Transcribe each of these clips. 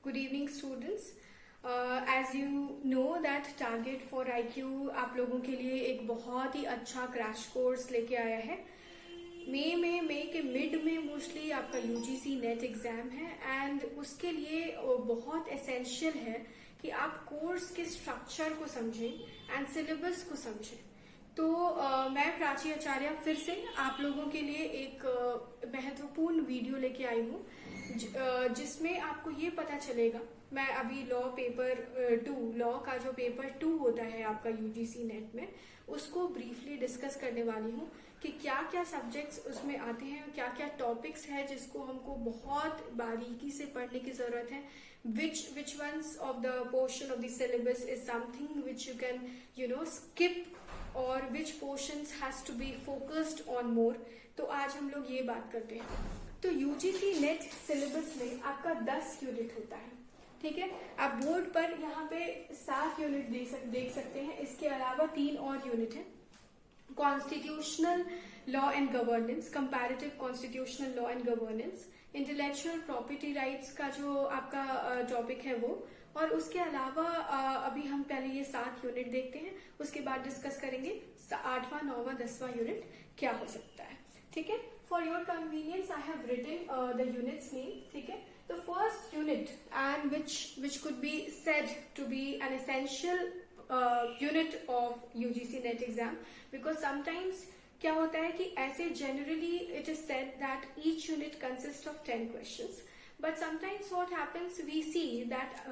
Good evening, students. As you know that Target for IQ आप लोगों के लिए एक बहुत ही अच्छा क्रैश कोर्स लेके आया है. मई के मिड में मोस्टली आपका यूजीसी नेट एग्जाम है एंड उसके लिए बहुत एसेंशियल है कि आप कोर्स के स्ट्रक्चर को समझें एंड सिलेबस को समझें. तो मैं प्राची आचार्य फिर से आप लोगों के लिए एक महत्वपूर्ण वीडियो लेके आई हूँ जिसमें आपको ये पता चलेगा. मैं अभी लॉ का जो पेपर 2 होता है आपका यूजीसी नेट में, उसको ब्रीफली डिस्कस करने वाली हूँ कि क्या क्या सब्जेक्ट्स उसमें आते हैं, क्या क्या टॉपिक्स है जिसको हमको बहुत बारीकी से पढ़ने की जरूरत है. which ones of the portion of the syllabus is something which you can skip और which portions has to be focused on more. तो आज हम लोग ये बात करते हैं. तो यूजीसी नेट सिलेबस में आपका 10 यूनिट होता है. ठीक है, आप बोर्ड पर यहाँ पे 7 यूनिट देख सकते हैं. इसके अलावा 3 और यूनिट है. Constitutional law and governance, comparative constitutional law and governance, intellectual property rights का जो आपका टॉपिक है वो, और उसके अलावा अभी हम पहले ये 7 यूनिट देखते हैं. उसके बाद डिस्कस करेंगे 8वां 9वां 10वां यूनिट क्या हो सकता है. ठीक है, for your convenience I have written the units name. ठीक है, the first unit and which could be said to be an essential unit of UGC NET exam, because sometimes क्या होता है कि ऐसे generally it is said that each unit consist of 10 questions. But sometimes what happens, we see that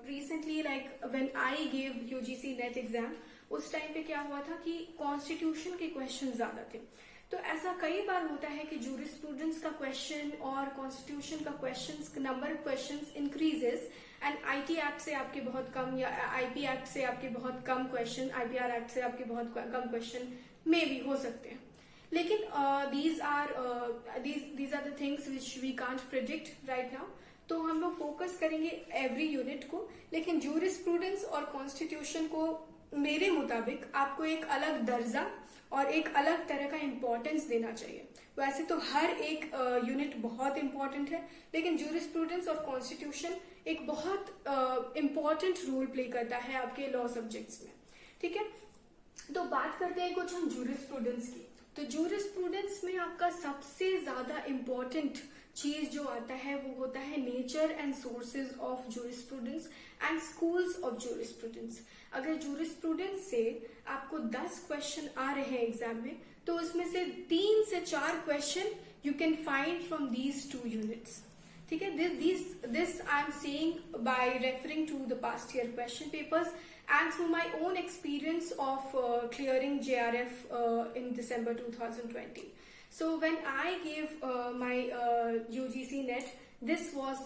recently, like when I gave UGC NET exam, उस time पे क्या हुआ था कि कॉन्स्टिट्यूशन के क्वेश्चन ज्यादा थे. तो ऐसा कई बार होता है कि जूरिस्प्रूडेंस का क्वेश्चन और कॉन्स्टिट्यूशन का question, number of questions increases and IT act से आपके बहुत कम या आईपी एक्ट से आपके बहुत कम क्वेश्चन, आईपीआर एक्ट से आपके बहुत कम क्वेश्चन मे भी हो सकते हैं. लेकिन these are the things which we can't predict right now. तो हम लोग फोकस करेंगे एवरी यूनिट को. लेकिन जूरिस्प्रूडेंस और कॉन्स्टिट्यूशन को मेरे मुताबिक आपको एक अलग दर्जा और एक अलग तरह का इम्पोर्टेंस देना चाहिए. वैसे तो हर एक यूनिट बहुत इंपॉर्टेंट है, लेकिन जूरिस्प्रूडेंस और कॉन्स्टिट्यूशन एक बहुत इम्पॉर्टेंट रोल प्ले करता है आपके लॉ सब्जेक्ट्स में. ठीक है, तो बात करते हैं कुछ हम जूरिस्प्रूडेंस की. तो जूरिस्प्रूडेंस में आपका सबसे ज्यादा इम्पोर्टेंट चीज जो आता है वो होता है nature and sources of jurisprudence and schools of jurisprudence. अगर जूरिस्प्रूडेंस से आपको 10 क्वेश्चन आ रहे हैं एग्जाम में, तो उसमें से 3 से 4 question you can find from these 2 units. ठीक है, this I am saying by referring to the past year question papers and through my own experience of clearing JRF in December 2020. So when I gave my UGC NET, this was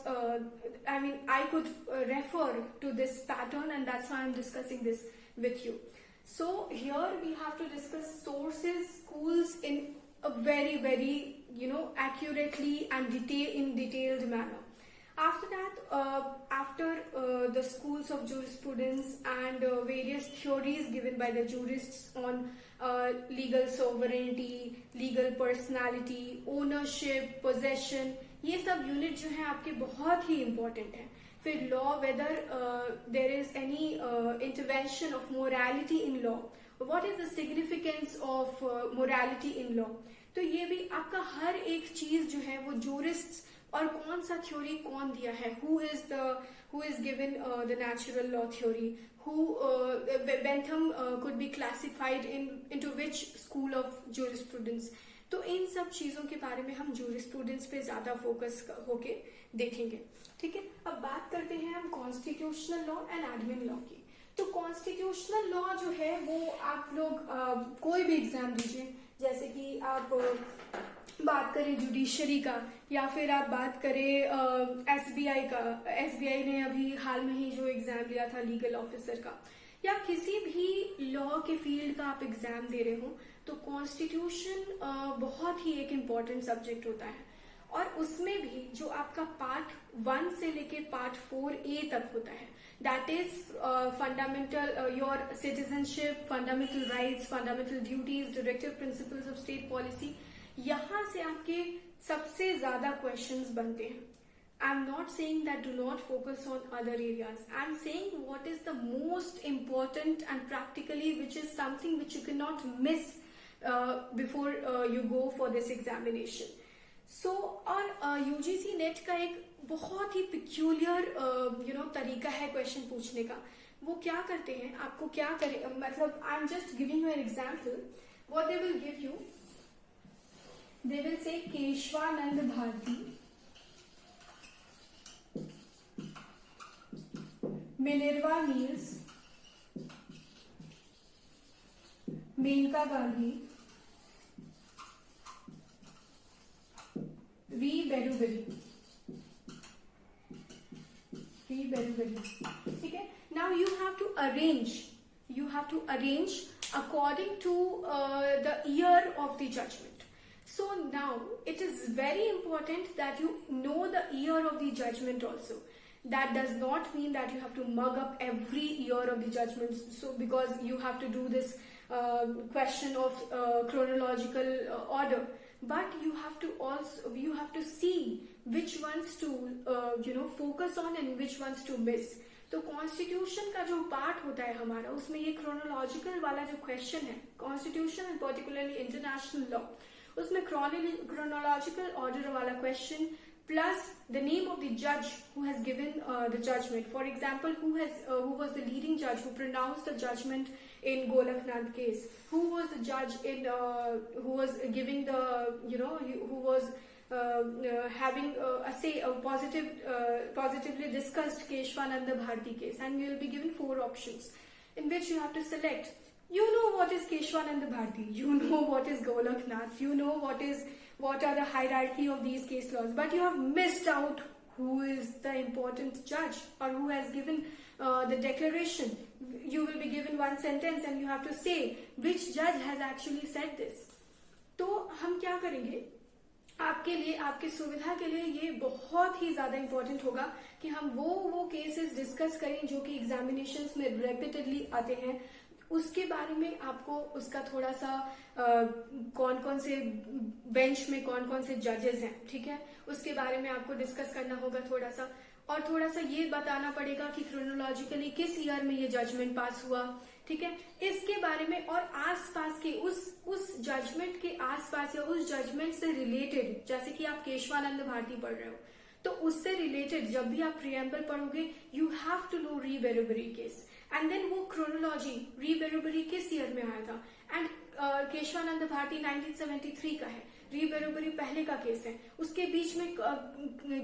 I could refer to this pattern, and that's why I'm discussing this with you. So here we have to discuss sources, schools in a very accurately and detailed manner. After that, after the schools of jurisprudence and various theories given by the jurists on legal sovereignty, legal personality, ownership, possession, ये सब unit जो है आपके बहुत ही important है. फिर law, whether there is any intervention of morality in law, what is the significance of morality in law. तो ये भी आपका हर एक चीज जो है वो जूरिस्ट्स और कौन सा थ्योरी कौन दिया है, who is given the natural law theory, Bentham could be classified into which school of jurisprudence. तो इन सब चीजों के बारे में हम जूरिस्प्रूडेंस पे ज्यादा फोकस होके देखेंगे. ठीक है, अब बात करते हैं हम constitutional law and admin law की. तो कॉन्स्टिट्यूशनल लॉ जो है वो आप लोग कोई भी एग्जाम दीजिए, जैसे कि आप बात करें जुडिशरी का, या फिर आप बात करें एसबीआई का. एसबीआई ने अभी हाल में ही जो एग्जाम लिया था लीगल ऑफिसर का, या किसी भी लॉ के फील्ड का आप एग्जाम दे रहे हो, तो कॉन्स्टिट्यूशन बहुत ही एक इम्पॉर्टेंट सब्जेक्ट होता है. और उसमें भी जो आपका पार्ट 1 से लेके पार्ट 4A तक होता है, that is fundamental your citizenship, fundamental rights, fundamental duties, directive principles of state policy. यहाँ से आपके सबसे ज्यादा क्वेश्चंस बनते हैं. I'm not saying that do not focus on other areas. I'm saying what is the most important and practically which is something which you cannot miss before you go for this examination. So और UGC net का एक बहुत ही peculiar तरीका है question पूछने का. वो क्या करते हैं, आपको क्या करे, मतलब I am just giving you an example. What they will give you, they will say Keshavananda Bharati, Minerva Mills, Maneka Gandhi, v Berubari. ठीक है. Now you have to arrange according to the year of the judgment. So now it is very important that you know the year of the judgment also. That does not mean that you have to mug up every year of the judgment. So because you have to do this question of chronological order, but you have to see which ones to focus on and which ones to miss. तो constitution का जो part होता है हमारा, उसमें ये chronological वाला जो क्वेश्चन है, constitution and particularly international law, उसमें क्रोनोलॉजिकल ऑर्डर वाला question plus the name of the judge who has given the judgment. For example, who was the leading judge who pronounced the judgment in Golaknath case, who was the judge in who was giving the who was having a say, a positively discussed Keshwananda Bharti case, and you will be given 4 options in which you have to select. You know what is Keshwananda Bharti, you know what is Golaknath, you know what are the hierarchy of these case laws, but you have missed out who is the important judge or who has given the declaration. You will be given one sentence and you have to say which judge has actually said this. तो हम क्या करेंगे, आपके लिए, आपकी सुविधा के लिए ये बहुत ही ज्यादा इंपॉर्टेंट होगा कि हम वो केसेस डिस्कस करें जो कि एग्जामिनेशंस में रेपिटेडली आते हैं. उसके बारे में आपको उसका थोड़ा सा कौन कौन से बेंच में कौन कौन से जजेस हैं, ठीक है, उसके बारे में आपको डिस्कस करना होगा थोड़ा सा. और थोड़ा सा ये बताना पड़ेगा कि क्रोनोलॉजिकली किस ईयर में ये जजमेंट पास हुआ, ठीक है, इसके बारे में. और आसपास के उस जजमेंट के आसपास या उस जजमेंट से रिलेटेड, जैसे कि आप केशवानंद भारती पढ़ रहे हो, तो उससे रिलेटेड जब भी आप प्रियम्बल पढ़ोगे, यू हैव टू नो री बेरुबरी केस. एंड देन वो क्रोनोलॉजी, री बेरुबरी किस ईयर में आया था, एंड केशवानंद भारती 1973 का है, री बेरुबरी पहले का केस है, उसके बीच में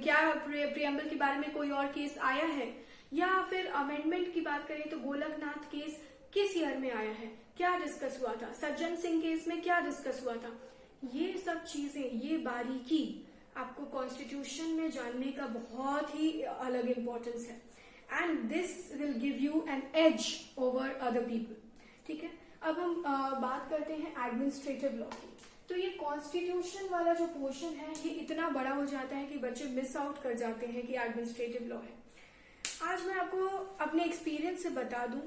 क्या प्रियम्बल के बारे में कोई और केस आया है, या फिर अमेंडमेंट की बात करें तो गोलकनाथ केस किस ईयर में आया है, क्या डिस्कस हुआ था, सज्जन सिंह केस में क्या डिस्कस हुआ था. ये सब चीजें, ये बारीकी आपको कॉन्स्टिट्यूशन में जानने का बहुत ही अलग इंपॉर्टेंस है. And this will give you an edge over other people. ठीक है, अब हम बात करते हैं एडमिनिस्ट्रेटिव लॉ की. तो ये कॉन्स्टिट्यूशन वाला जो पोर्शन है ये इतना बड़ा हो जाता है कि बच्चे मिस आउट कर जाते हैं कि एडमिनिस्ट्रेटिव लॉ है. आज मैं आपको अपने एक्सपीरियंस से बता दूं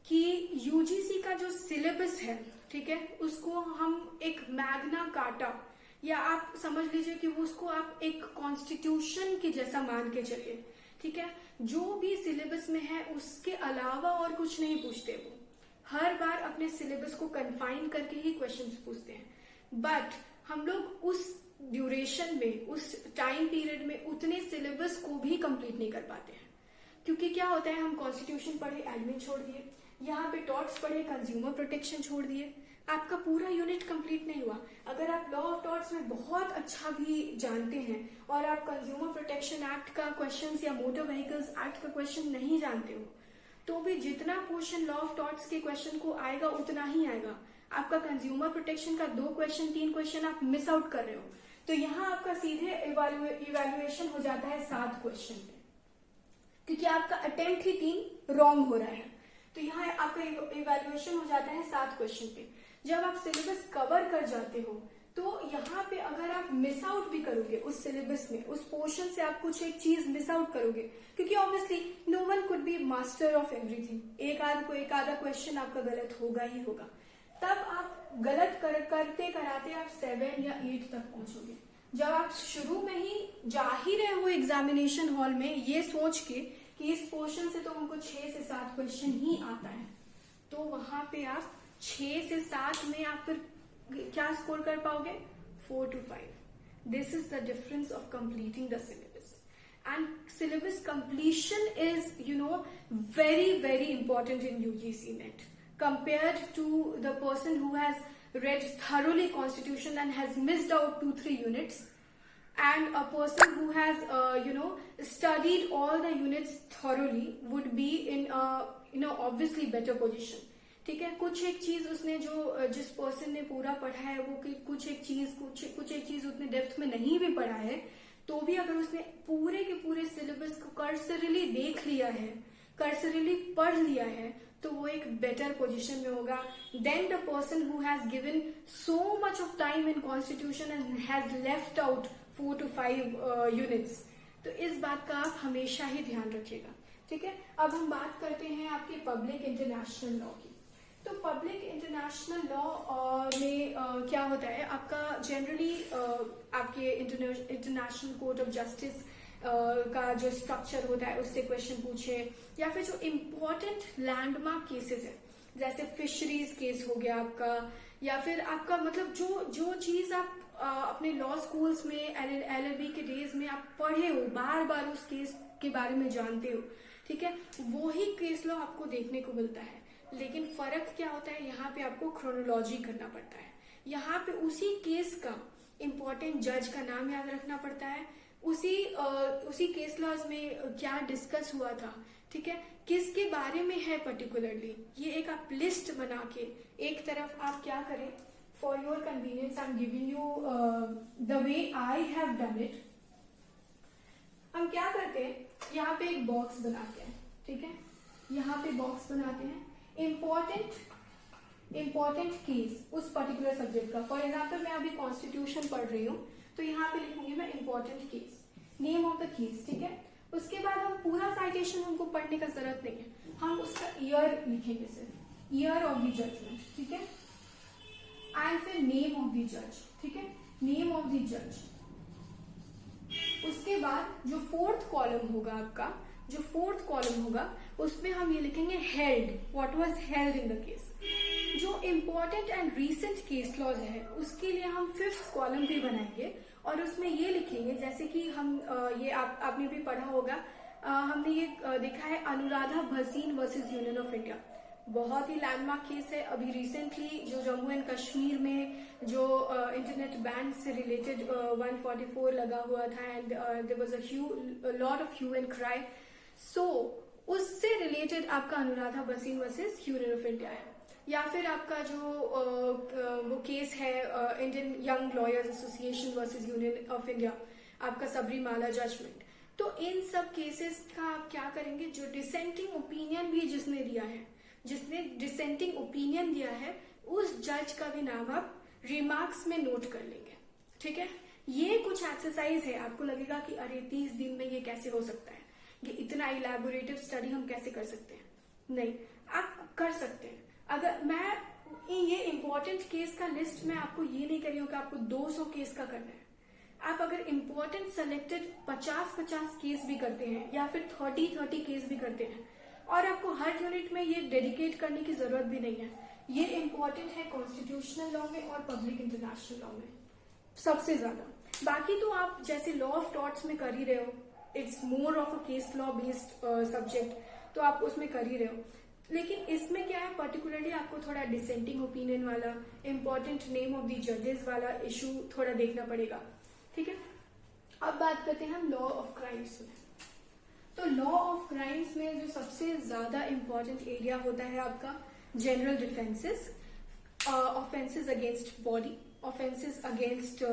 कि यूजीसी का जो सिलेबस है, ठीक है, उसको हम एक मैग्ना कार्टा, या आप समझ लीजिए कि उसको आप एक कॉन्स्टिट्यूशन के जैसा मान के चलिए. ठीक है, जो भी सिलेबस में है उसके अलावा और कुछ नहीं पूछते. वो हर बार अपने सिलेबस को कन्फाइन करके ही क्वेश्चंस पूछते हैं. बट हम लोग उस ड्यूरेशन में, उस टाइम पीरियड में उतने सिलेबस को भी कंप्लीट नहीं कर पाते हैं. क्योंकि क्या होता है, हम कॉन्स्टिट्यूशन पढ़े, एडमिन छोड़ दिए, यहाँ पे टॉर्ट्स पढ़े, कंज्यूमर प्रोटेक्शन छोड़ दिए, आपका पूरा यूनिट कंप्लीट नहीं हुआ. अगर आप लॉ ऑफ टॉर्ट्स में बहुत अच्छा भी जानते हैं और आप कंज्यूमर प्रोटेक्शन एक्ट का क्वेश्चंस या मोटर व्हीकल्स एक्ट का क्वेश्चन नहीं जानते हो, तो भी जितना पोर्शन लॉ ऑफ टॉर्ट्स के क्वेश्चन को आएगा उतना ही आएगा. आपका कंज्यूमर प्रोटेक्शन का 2 क्वेश्चन 3 क्वेश्चन आप मिस आउट कर रहे हो, तो यहाँ आपका सीधे इवेल्युएशन हो जाता है 7 क्वेश्चन पे, क्योंकि आपका अटेम्प्ट ही 3 रॉन्ग हो रहा है. तो यहाँ आपका इवेल्युएशन हो जाता है 7 क्वेश्चन पे. जब आप सिलेबस कवर कर जाते हो तो यहाँ पे अगर आप मिस आउट भी करोगे उस सिलेबस में, उस पोर्शन से आप कुछ एक चीज मिस आउट करोगे, क्योंकि obviously no one could be master of everything. एक आधा क्वेश्चन आपका गलत होगा ही होगा. तब आप गलत करते कराते आप 7 या 8 तक पहुंचोगे. जब आप शुरू में ही जा ही रहे हो एग्जामिनेशन हॉल में ये सोच के कि इस पोर्शन से तो हमको 6 से 7 क्वेश्चन ही आता है, तो वहां पे आप 6 से 7 में आप फिर क्या स्कोर कर पाओगे? 4 to 5. This is the difference of completing the syllabus. And syllabus completion is, very, very important in UGC NET compared to the person who has read thoroughly Constitution and has missed out 2-3 units, and a person who has, studied all the units thoroughly would be in a, obviously better position. ठीक है, कुछ एक चीज उसने जिस person ने पूरा पढ़ा है वो कुछ एक चीज उतने डेप्थ में नहीं भी पढ़ा है, तो भी अगर उसने पूरे के पूरे सिलेबस को कर्सरली देख लिया है, कर्सरली पढ़ लिया है, तो वो एक बेटर पोजीशन में होगा then the person who has given so much of time in constitution and has left out 4 to 5 units. तो इस बात का आप हमेशा ही ध्यान रखिएगा. ठीक है, अब हम बात करते हैं आपके पब्लिक इंटरनेशनल लॉ की. तो पब्लिक इंटरनेशनल लॉ में क्या होता है, आपका जनरली आपके इंटरनेशनल कोर्ट ऑफ जस्टिस का जो स्ट्रक्चर होता है उससे क्वेश्चन पूछे, या फिर जो इम्पोर्टेंट लैंडमार्क केसेस है जैसे फिशरीज केस हो गया आपका, या फिर आपका मतलब जो चीज आप अपने लॉ स्कूल्स में LLB के डेज में आप पढ़े हो, बार बार उस केस के बारे में जानते हो. ठीक है, वो ही केस लॉ आपको देखने को मिलता है, लेकिन फर्क क्या होता है, यहाँ पे आपको क्रोनोलॉजी करना पड़ता है. यहाँ पे उसी केस का इम्पोर्टेंट जज का नाम याद रखना पड़ता है, उसी केस लॉज में क्या डिस्कस हुआ था, ठीक है, किसके बारे में है पर्टिकुलरली, ये एक आप लिस्ट बना के एक तरफ आप क्या करें, for your convenience I am giving you the way I have done it. हम क्या करते हैं, यहाँ पे एक बॉक्स बनाते हैं. ठीक है, यहाँ पे बॉक्स बनाते हैं इम्पोर्टेंट केस उस पर्टिकुलर सब्जेक्ट का. फॉर एग्जाम्पल मैं अभी कॉन्स्टिट्यूशन पढ़ रही हूँ, तो यहाँ पे लिखूंगी मैं important case, name of the case. ठीक है, उसके बाद हम पूरा साइटेशन हमको पढ़ने का जरूरत नहीं है, हम उसका ईयर लिखेंगे, सिर्फ ईयर ऑफ द जजमेंट. ठीक है, एंड फिर नेम ऑफ द जज. ठीक है, नेम ऑफ द जज. उसके बाद जो फोर्थ कॉलम होगा उसमें हम ये लिखेंगे held, what was held in the case. जो important and recent case laws है उसके लिए हम फिफ्थ कॉलम भी बनाएंगे और उसमें ये लिखेंगे, जैसे कि हम ये आपने भी पढ़ा होगा, हमने ये देखा है Anuradha Bhasin versus union of India. बहुत ही लैंडमार्क केस है. अभी रिसेंटली जो जम्मू एंड कश्मीर में जो इंटरनेट बैन से रिलेटेड 144 लगा हुआ था and there was a lot of hue and cry. So उससे रिलेटेड आपका Anuradha Bhasin versus union of India है. या फिर आपका जो वो केस है Indian young lawyers association versus union of India, आपका सबरीमाला जजमेंट. तो इन सब केसेस का आप क्या करेंगे, जो डिसेंटिंग ओपिनियन भी जिसने डिसेंटिंग ओपिनियन दिया है उस जज का भी नाम आप रिमार्क्स में नोट कर लेंगे. ठीक है, ये कुछ एक्सरसाइज है. आपको लगेगा कि अरे 30 दिन में ये कैसे हो सकता है, ये इतना इलैबोरेटिव स्टडी हम कैसे कर सकते हैं. नहीं, आप कर सकते हैं. अगर मैं ये इम्पोर्टेंट केस का लिस्ट में आपको ये नहीं कर रही हूँ कि आपको 200 केस का करना है. आप अगर इम्पोर्टेंट सेलेक्टेड 50-50 केस भी करते हैं या फिर 30-30 केस भी करते हैं और आपको हर यूनिट में ये डेडिकेट करने की जरूरत भी नहीं है. ये इम्पोर्टेंट है कॉन्स्टिट्यूशनल लॉ में और पब्लिक इंटरनेशनल लॉ में सबसे ज्यादा. बाकी तो आप जैसे लॉ ऑफ टॉर्ट्स में कर ही रहे हो, it's more of a case law based subject, तो आप उसमें कर ही रहे हो. लेकिन इसमें क्या है, पर्टिकुलरली आपको थोड़ा डिसेंटिंग ओपिनियन वाला, इम्पोर्टेंट नेम ऑफ द जजेस वाला इशू थोड़ा देखना पड़ेगा. ठीक है, अब बात करते हैं हम लॉ ऑफ क्राइम्स में. तो लॉ ऑफ क्राइम्स में जो सबसे ज्यादा इम्पोर्टेंट एरिया होता है आपका general defences, offences against body, offences against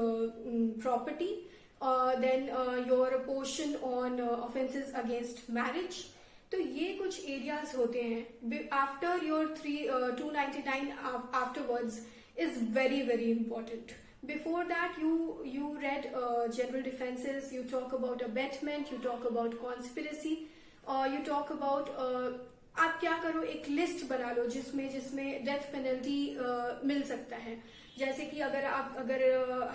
property, then your portion on offences against marriage. तो ये कुछ एरियाज होते हैं. After your 299 afterwards is very very important. Before that, you read general defenses, you talk about abetment, you talk about conspiracy, you talk about आप क्या करो, एक list बना लो जिसमें डेथ पेनल्टी मिल सकता है. जैसे कि अगर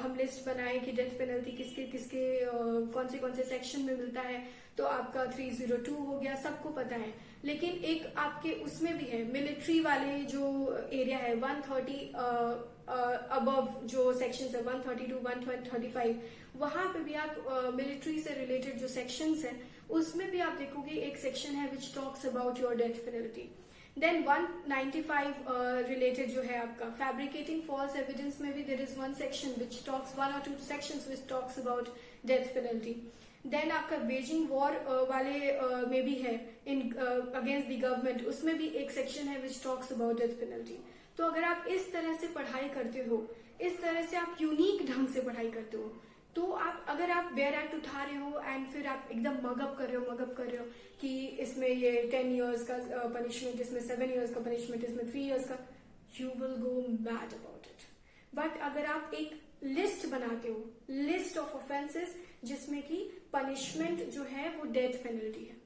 हम लिस्ट बनाएं कि डेथ पेनल्टी किसके किसके कौन से सेक्शन में मिलता है, तो आपका 302 हो गया, सबको पता है। लेकिन एक आपके उसमें भी है मिलिट्री वाले जो एरिया है 130 अबव जो सेक्शन है 130 टू 135, वहां पे भी आप मिलिट्री से रिलेटेड जो सेक्शंस हैं उसमें भी आप देखोगे एक सेक्शन है which talks about your death penalty. Then 195 related जो है आपका फैब्रिकेटिंग फॉल्स एविडेंस में भी there is one section which talks 1 और 2 sections which talks about death penalty. Then आपका वेजिंग वॉर वाले में भी है इन अगेंस्ट द गवर्नमेंट, उसमें भी एक सेक्शन है which talks about death penalty. तो अगर आप इस तरह से पढ़ाई करते हो, इस तरह से आप यूनिक ढंग से पढ़ाई करते हो, तो अगर आप बेयर एक्ट उठा रहे हो एंड फिर आप एकदम मगअप कर रहे हो कि इसमें ये 10 इयर्स का पनिशमेंट, इसमें 7 इयर्स का पनिशमेंट, इसमें 3 इयर्स का, you will go mad about it. But अगर आप एक लिस्ट बनाते हो, लिस्ट ऑफ ऑफेंसेस जिसमें कि पनिशमेंट जो है वो डेथ पेनल्टी है,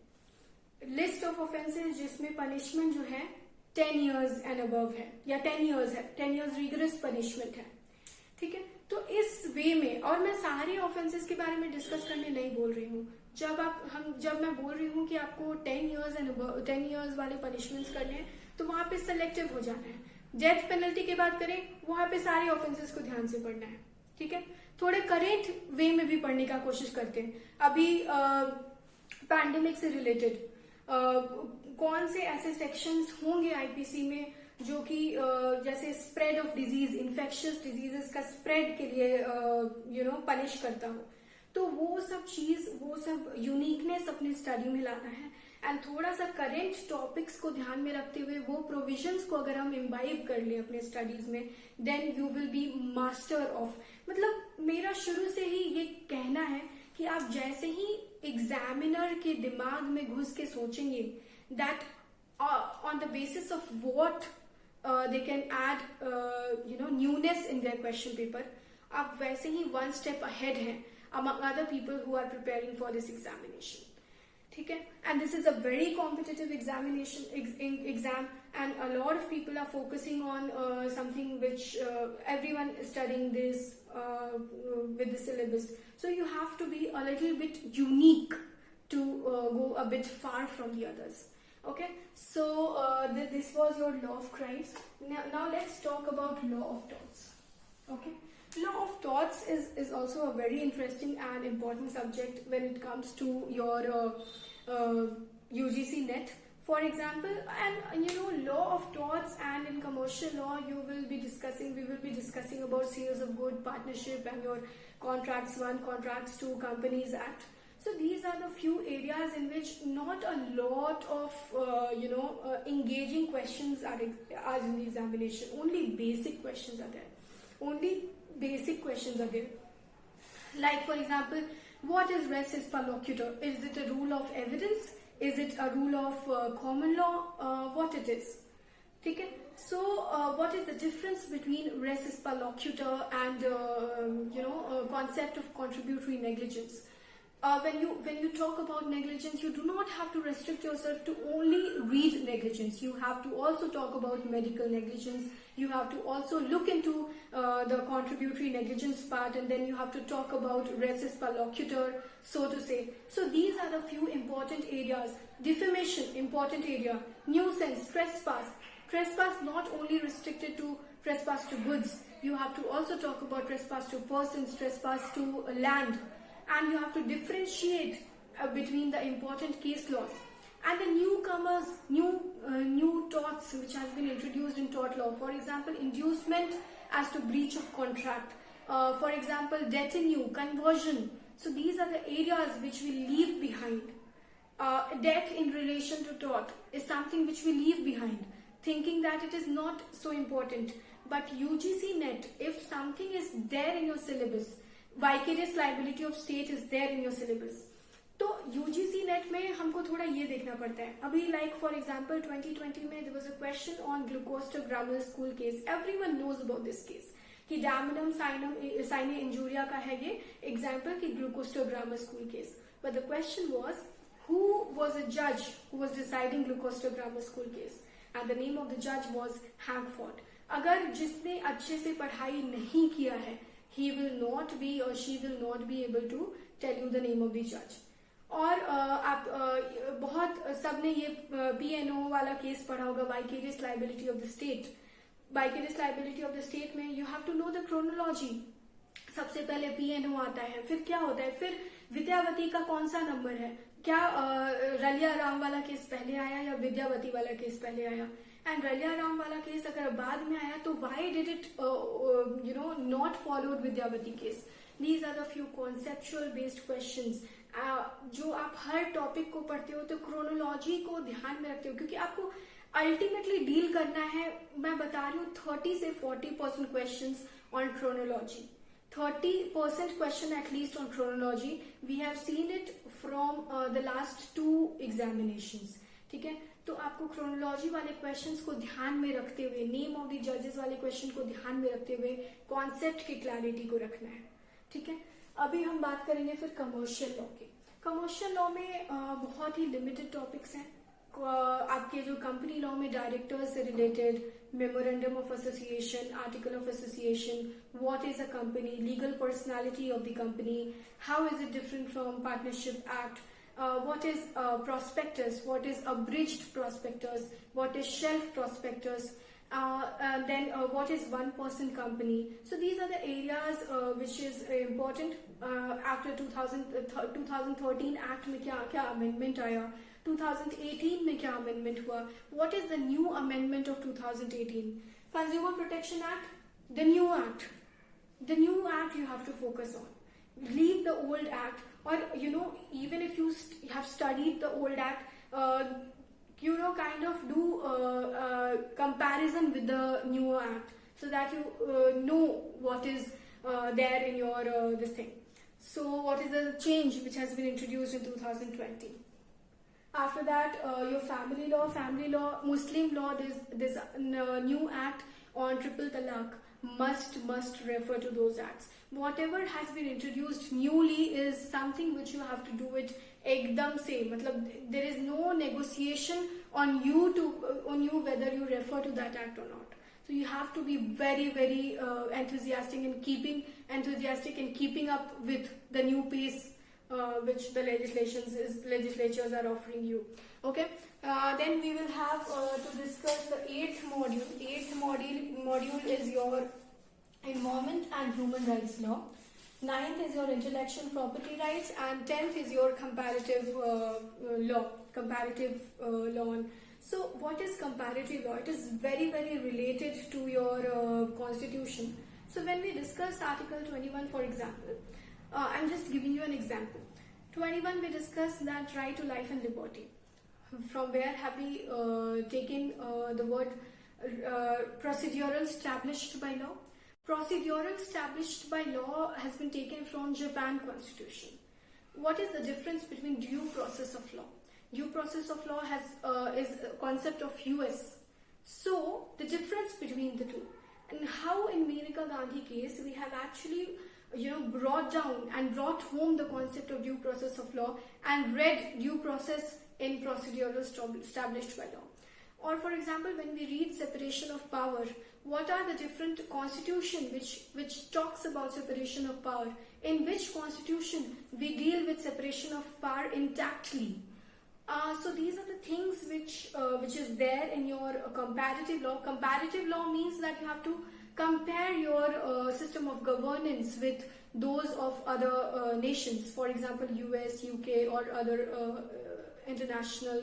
लिस्ट ऑफ ऑफेंसेस जिसमें पनिशमेंट जो है 10 इयर्स एंड अबव है या 10 इयर्स है, 10 इयर्स रिगरस पनिशमेंट है, ठीक है। तो इस वे में, और मैं सारे ऑफेंसेस के बारे में डिस्कस करने नहीं बोल रही हूँ, जब मैं बोल रही हूँ कि आपको 10 इयर्स एंड 10 इयर्स वाले पनिशमेंट्स करने हैं, तो वहां पे सिलेक्टिव हो जाना है। डेथ पेनल्टी की बात करें, वहां पे सारे ऑफेंसेस को ध्यान से पढ़ना है, ठीक है। थोड़े करेंट वे में भी पढ़ने का कोशिश करते हैं। अभी पैंडेमिक से रिलेटेड कौन से ऐसे सेक्शंस होंगे आईपीसी में जो कि जैसे spread of disease, infectious diseases का स्प्रेड के लिए पनिश करता हो, तो वो सब यूनिकनेस अपनी स्टडी में लाना है एंड थोड़ा सा करेंट टॉपिक्स को ध्यान में रखते हुए वो प्रोविजंस को अगर हम इम्बाइब कर लें अपने स्टडीज में, then you will be master of. मतलब मेरा शुरू से ही ये कहना है कि आप जैसे ही एग्जामिनर के दिमाग में घुस के सोचेंगे that on the basis of what they can add newness in their question paper, आप वैसे ही one step ahead हैं among other people who are preparing for this examination, ठीक है। and this is a very competitive exam and a lot of people are focusing on something which everyone is studying this with the syllabus, so you have to be a little bit unique to go a bit far from the others. Okay, so this was your law of crimes. Now let's talk about law of torts. Okay, law of torts is also a very interesting and important subject when it comes to your UGC net. For example, and law of torts and in commercial law we will be discussing about sales of good, partnership, and your contracts 1, contracts 2, Companies Act. So these are the few areas in which not a lot of engaging questions are in the examination. Only basic questions are there. Like for example, what is res ipsa loquitur? Is it a rule of evidence? Is it a rule of common law? What it is? ठीक है। So what is the difference between res ipsa loquitur and concept of contributory negligence? When you talk about negligence, you do not have to restrict yourself to only read negligence. You have to also talk about medical negligence. You have to also look into the contributory negligence part, and then you have to talk about res ipsa loquitur, so to say. So these are the few important areas. Defamation, important area. Nuisance, trespass not only restricted to trespass to goods. You have to also talk about trespass to persons, trespass to land. And you have to differentiate between the important case laws and the newcomers, new torts which has been introduced in tort law. For example, inducement as to breach of contract. For example, detinue, conversion. So these are the areas which we leave behind. Debt in relation to tort is something which we leave behind, thinking that it is not so important. But UGC net, if something is there in your syllabus, vicarious liability of state is there in your syllabus, तो UGC NET में हमको थोड़ा ये देखना पड़ता है। अभी like for example 2020 में there was a question on ग्लूकोस्टर grammar school case. Everyone knows about this case कि डैमनम साइने इंजूरिया का है ये एग्जांपल कि ग्लूकोस्टर grammar school case. But the question was who was a जज who was deciding ग्लूकोस्टर grammar school case, and the name of the जज was हैंकफोर्ड। अगर जिसने अच्छे से पढ़ाई नहीं किया है, he will not be or she will not be able to tell you the name of the judge. और आप बहुत सबने ये PNO वाला केस पढ़ा होगा, vicarious liability of the state. Vicarious liability of the state में you have to know the chronology. सबसे पहले PNO आता है, फिर क्या होता है, फिर विद्यावती का कौन सा नंबर है, क्या रलिया राम वाला केस पहले आया या विद्यावती वाला केस पहले आया. एंड रलिया राम वाला केस अगर बाद में आया तो why did it not followed Vidyavati case. These are the few conceptual based questions जो आप हर टॉपिक को पढ़ते हो तो क्रोनोलॉजी को ध्यान में रखते हो, क्योंकि आपको अल्टीमेटली डील करना है. मैं बता रही हूँ 30 से 40% questions on chronology. 30% question at least on chronology. We have seen it from the last 2 examinations. ठीक है, तो आपको क्रोनोलॉजी वाले क्वेश्चंस को ध्यान में रखते हुए, नेम ऑफ द जजेस वाले क्वेश्चन को ध्यान में रखते हुए कॉन्सेप्ट की क्लैरिटी को रखना है. ठीक है, अभी हम बात करेंगे फिर कमर्शियल लॉ की. कमर्शियल लॉ में बहुत ही लिमिटेड टॉपिक्स हैं. आपके जो कंपनी लॉ में डायरेक्टर्स से related, memorandum of association, article of association, what is a company, legal personality of the company, how is it different from partnership act, what is prospectus, what is abridged prospectus, what is shelf prospectus, then what is one person company. So these are the areas which is important. After 2013 act में क्या amendment आया, 2018 में क्या amendment हुआ, what is the new amendment of 2018, Consumer Protection Act, the new act you have to focus on. Leave the old act, or even if you have studied the old act, kind of do comparison with the newer act so that you know what is there in your this thing. So what is the change which has been introduced in 2020. After that, your family law, Muslim law, this new act on triple talaq. Must refer to those acts. Whatever has been introduced newly is something which you have to do it ekdam se. Matlab, there is no negotiation on you whether you refer to that act or not. So you have to be very, very enthusiastic in keeping up with the new pace which the legislatures are offering you. Okay. Then we will have to discuss the 8th module. 8th module is your environment and human rights law. 9th is your intellectual property rights, and 10th is your comparative law. So what is comparative law? It is very, very related to your constitution. So when we discuss Article 21, for example, I'm just giving you an example. 21, we discussed that right to life and liberty. From where have we taken the word procedural established by law? Procedural established by law has been taken from Japan Constitution. What is the difference between due process of law? Due process of law is a concept of US. So the difference between the two, and how in Maneka Gandhi case we have actually brought down and brought home the concept of due process of law and read due process in procedural established by law. Or for example, when we read separation of power, what are the different constitution which talks about separation of power? In which constitution we deal with separation of power intactly? So these are the things which is there in your comparative law. Comparative law means that you have to compare your system of governance with those of other nations. For example, US, UK, or other international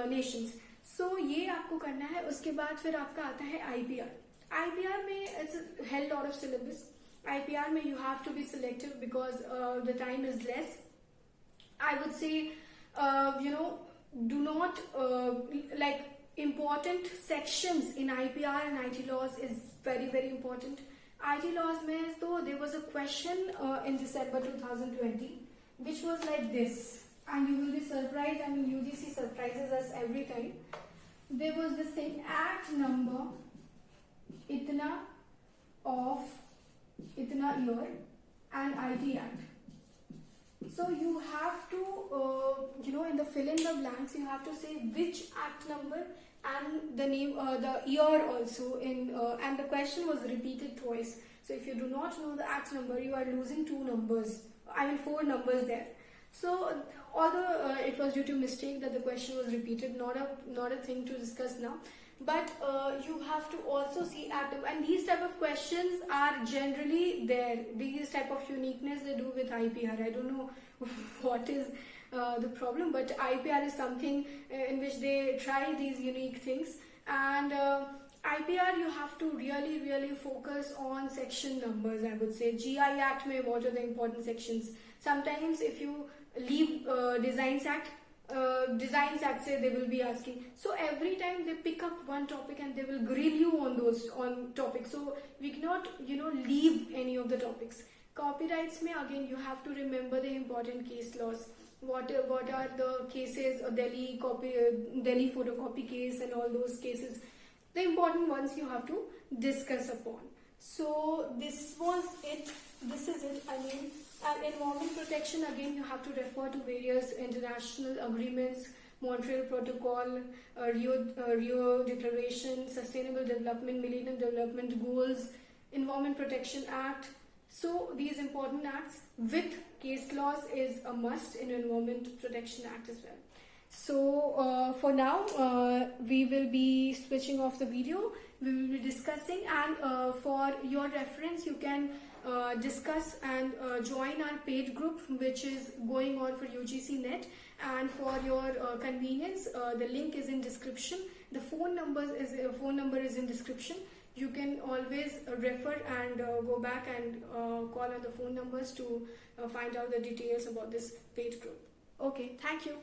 nations. So ये आपको करना है. उसके बाद फिर आपका आता है IPR में it's a hell lot of syllabus. IPR में you have to be selective because the time is less. I would say do not like important sections in IPR and IT laws is very, very important. IT laws में तो there was a question in December 2020 which was like this, and you will be surprised. I mean, UGC surprises us every time. There was this thing, act number itna of itna year and IT act. So you have to, in the fill in the blanks, you have to say which act number and the name, the year also. And the question was repeated twice. So if you do not know the act number, you are losing 4 numbers there. So although it was due to mistake that the question was repeated, not a thing to discuss now. But you have to also see active, and these type of questions are generally there. These type of uniqueness they do with IPR. I don't know what is the problem, but IPR is something in which they try these unique things. And IPR, you have to really focus on section numbers. I would say GI Act may, what are the important sections. Sometimes if you leave Designs Act say they will be asking. So every time they pick up one topic and they will grill you on topics. So we cannot leave any of the topics. Copyrights may, again, you have to remember the important case laws. What are the cases, Delhi photocopy case and all those cases, the important ones you have to discuss upon. So this is it. I mean, and environment protection, again, you have to refer to various international agreements, Montreal Protocol, Rio Declaration, Sustainable Development, Millennium Development Goals, Environment Protection Act. So these important acts with case laws is a must in Environment Protection Act as well. So for now, we will be switching off the video. We will be discussing, and for your reference, you can discuss and join our paid group, which is going on for UGC Net. And for your convenience, the link is in description. The phone number is in description. You can always refer and go back and call on the phone numbers to find out the details about this paid group. Okay, thank you.